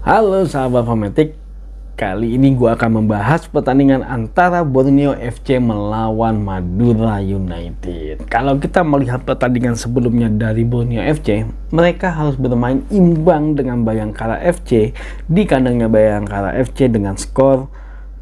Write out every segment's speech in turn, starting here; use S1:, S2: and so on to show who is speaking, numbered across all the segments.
S1: Halo sahabat Fanatik, kali ini gue akan membahas pertandingan antara Borneo FC melawan Madura United. Kalau kita melihat pertandingan sebelumnya dari Borneo FC, mereka harus bermain imbang dengan Bayangkara FC di kandangnya Bayangkara FC dengan skor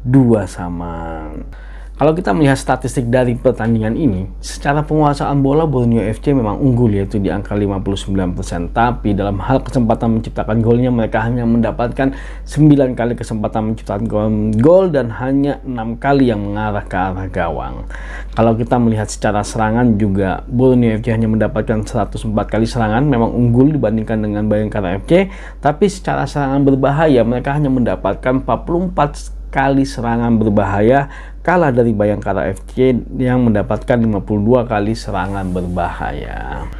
S1: 2-2. Kalau kita melihat statistik dari pertandingan ini, secara penguasaan bola Borneo FC memang unggul, yaitu di angka 59%. Tapi dalam hal kesempatan menciptakan golnya, mereka hanya mendapatkan 9 kali kesempatan menciptakan gol dan hanya 6 kali yang mengarah ke arah gawang. Kalau kita melihat secara serangan juga, Borneo FC hanya mendapatkan 104 kali serangan, memang unggul dibandingkan dengan Bayangkara FC. Tapi secara serangan berbahaya, mereka hanya mendapatkan 44 kali serangan berbahaya, kalah dari Bayangkara FC yang mendapatkan 52 kali serangan berbahaya.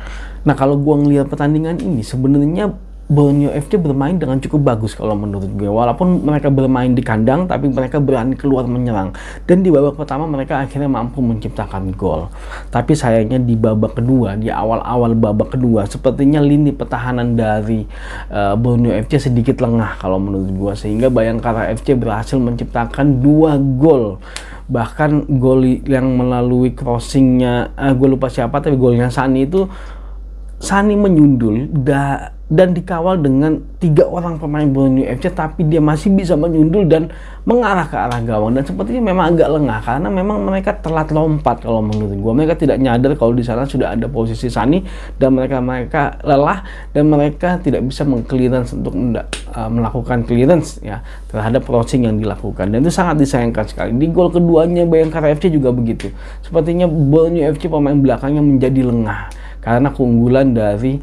S1: Nah, kalau gua ngelihat pertandingan ini, sebenarnya Borneo FC bermain dengan cukup bagus kalau menurut gue. Walaupun mereka bermain di kandang, tapi mereka berani keluar menyerang. Dan di babak pertama mereka akhirnya mampu menciptakan gol. Tapi sayangnya di babak kedua, di awal-awal babak kedua, sepertinya lini pertahanan dari Borneo FC sedikit lengah kalau menurut gue. Sehingga Bayangkara FC berhasil menciptakan 2 gol. Bahkan gol yang melalui crossingnya, gue lupa siapa, tapi golnya Sani itu, Sani menyundul dan dikawal dengan 3 orang pemain Borneo FC, tapi dia masih bisa menyundul dan mengarah ke arah gawang. Dan sepertinya memang agak lengah karena memang mereka telat lompat kalau menurut gue. Mereka tidak nyadar kalau di sana sudah ada posisi Sani dan mereka lelah dan mereka tidak bisa meng-clearance untuk melakukan clearance ya terhadap crossing yang dilakukan. Dan itu sangat disayangkan sekali. Di gol keduanya Bayangkara FC juga begitu. Sepertinya Borneo FC pemain belakangnya menjadi lengah karena keunggulan dari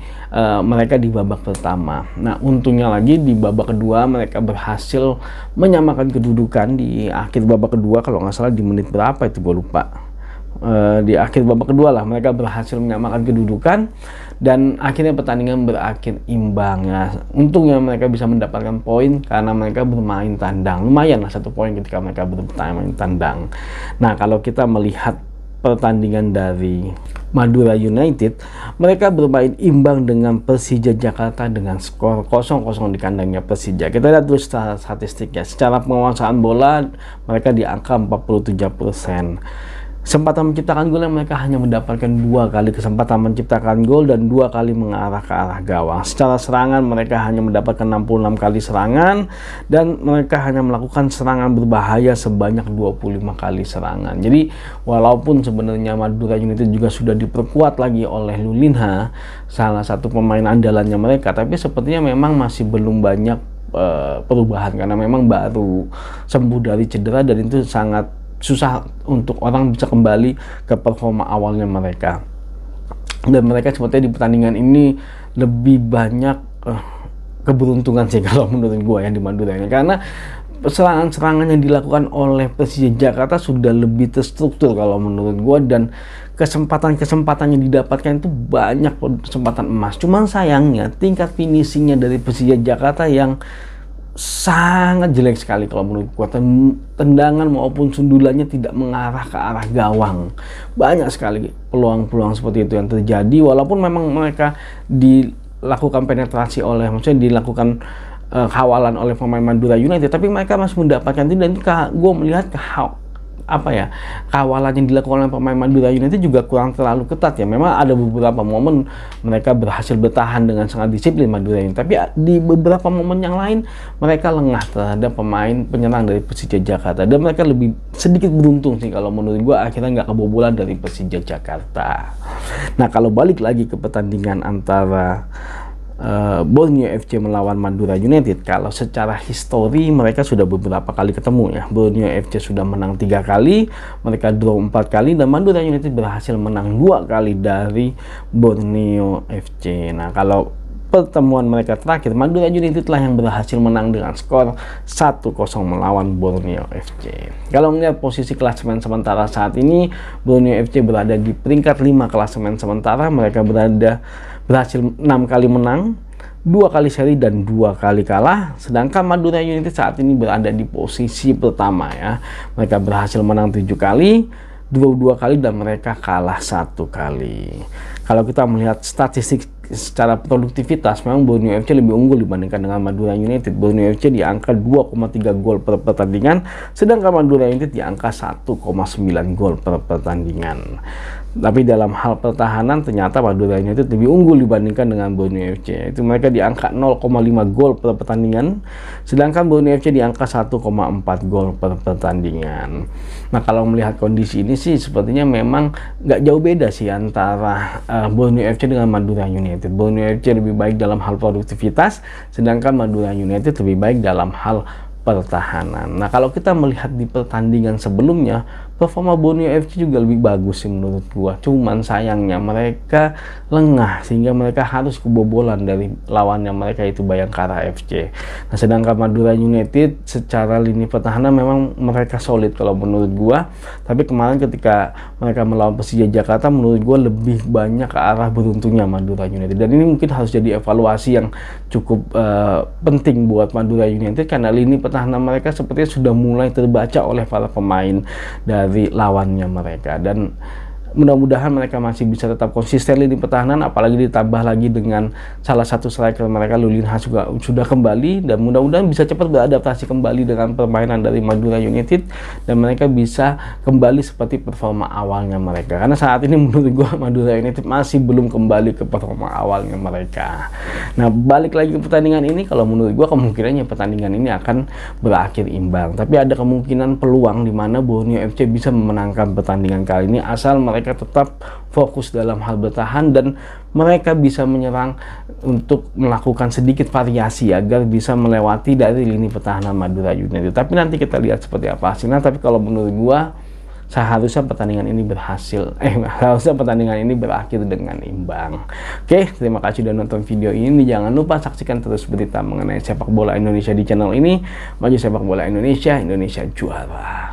S1: mereka di babak pertama. Nah, untungnya lagi di babak kedua mereka berhasil menyamakan kedudukan di akhir babak kedua, kalau nggak salah di menit berapa itu gue lupa. Di akhir babak kedua lah mereka berhasil menyamakan kedudukan dan akhirnya pertandingan berakhir imbang ya. Untungnya mereka bisa mendapatkan poin karena mereka bermain tandang. Lumayan lah 1 poin ketika mereka bermain tandang. Nah, kalau kita melihat pertandingan dari Madura United, mereka bermain imbang dengan Persija Jakarta dengan skor 0-0 di kandangnya Persija. Kita lihat dulu statistiknya. Secara penguasaan bola mereka di angka 47%. Kesempatan menciptakan gol yang mereka hanya mendapatkan 2 kali kesempatan menciptakan gol dan 2 kali mengarah ke arah gawang. Secara serangan mereka hanya mendapatkan 66 kali serangan dan mereka hanya melakukan serangan berbahaya sebanyak 25 kali serangan. Jadi walaupun sebenarnya Madura United juga sudah diperkuat lagi oleh Lulinha, salah satu pemain andalannya mereka, tapi sepertinya memang masih belum banyak perubahan karena memang baru sembuh dari cedera dan itu sangat susah untuk orang bisa kembali ke performa awalnya mereka. Dan mereka sepertinya di pertandingan ini lebih banyak keberuntungan sih kalau menurut gue yang di Madura ini, karena serangan-serangan yang dilakukan oleh Persija Jakarta sudah lebih terstruktur kalau menurut gue, dan kesempatan-kesempatan yang didapatkan itu banyak kesempatan emas. Cuman sayangnya tingkat finishingnya dari Persija Jakarta yang sangat jelek sekali kalau menurut gua. Tendangan maupun sundulannya tidak mengarah ke arah gawang. Banyak sekali peluang-peluang seperti itu yang terjadi walaupun memang mereka dilakukan penetrasi oleh, maksudnya dilakukan kawalan oleh pemain Madura United, tapi mereka masih mendapatkan itu. Dan gue melihat kawalan yang dilakukan oleh pemain Madura United juga kurang terlalu ketat ya. Memang ada beberapa momen mereka berhasil bertahan dengan sangat disiplin Madura United, tapi di beberapa momen yang lain mereka lengah terhadap pemain penyerang dari Persija Jakarta, dan mereka lebih sedikit beruntung sih kalau menurut gua akhirnya nggak kebobolan dari Persija Jakarta. Nah, kalau balik lagi ke pertandingan antara Borneo FC melawan Madura United, kalau secara histori mereka sudah beberapa kali ketemu ya. Borneo FC sudah menang 3 kali, mereka draw 4 kali, dan Madura United berhasil menang 2 kali dari Borneo FC. Nah, kalau pertemuan mereka terakhir, Madura United lah yang berhasil menang dengan skor 1-0 melawan Borneo FC. Kalau melihat posisi klasemen sementara saat ini, Borneo FC berada di peringkat 5 klasemen sementara. Mereka berhasil 6 kali menang, 2 kali seri dan 2 kali kalah. Sedangkan Madura United saat ini berada di posisi pertama ya. Mereka berhasil menang 7 kali, 22 kali, dan mereka kalah 1 kali. Kalau kita melihat statistik secara produktivitas memang Borneo FC lebih unggul dibandingkan dengan Madura United. Borneo FC di angka 2,3 gol per pertandingan, sedangkan Madura United di angka 1,9 gol per pertandingan. Tapi dalam hal pertahanan ternyata Madura United lebih unggul dibandingkan dengan Borneo FC. Itu mereka di angka 0,5 gol per pertandingan, sedangkan Borneo FC di angka 1,4 gol per pertandingan. Nah, kalau melihat kondisi ini sih sepertinya memang nggak jauh beda sih antara Borneo FC dengan Madura United. Borneo FC lebih baik dalam hal produktivitas, sedangkan Madura United lebih baik dalam hal pertahanan. Nah, kalau kita melihat di pertandingan sebelumnya, performa Borneo FC juga lebih bagus sih menurut gua. Cuman sayangnya mereka lengah sehingga mereka harus kebobolan dari lawannya mereka, itu Bayangkara FC. Nah, sedangkan Madura United secara lini pertahanan memang mereka solid kalau menurut gua. Tapi kemarin ketika mereka melawan Persija Jakarta, menurut gua lebih banyak ke arah beruntungnya Madura United. Dan ini mungkin harus jadi evaluasi yang cukup penting buat Madura United, karena lini pertahanan mereka sepertinya sudah mulai terbaca oleh para pemain dari lawannya mereka, dan mudah-mudahan mereka masih bisa tetap konsisten di pertahanan, apalagi ditambah lagi dengan salah satu striker mereka Lulinha juga sudah kembali, dan mudah-mudahan bisa cepat beradaptasi kembali dengan permainan dari Madura United dan mereka bisa kembali seperti performa awalnya mereka, karena saat ini menurut gua Madura United masih belum kembali ke performa awalnya mereka. Nah, balik lagi ke pertandingan ini, kalau menurut gua kemungkinannya pertandingan ini akan berakhir imbang, tapi ada kemungkinan peluang di mana Borneo FC bisa memenangkan pertandingan kali ini asal mereka tetap fokus dalam hal bertahan dan mereka bisa menyerang untuk melakukan sedikit variasi agar bisa melewati dari lini pertahanan Madura United. Tapi nanti kita lihat seperti apa hasilnya. Tapi kalau menurut gua seharusnya pertandingan ini harusnya pertandingan ini berakhir dengan imbang. Oke, terima kasih sudah nonton video ini. Jangan lupa saksikan terus berita mengenai sepak bola Indonesia di channel ini. Maju sepak bola Indonesia, Indonesia juara.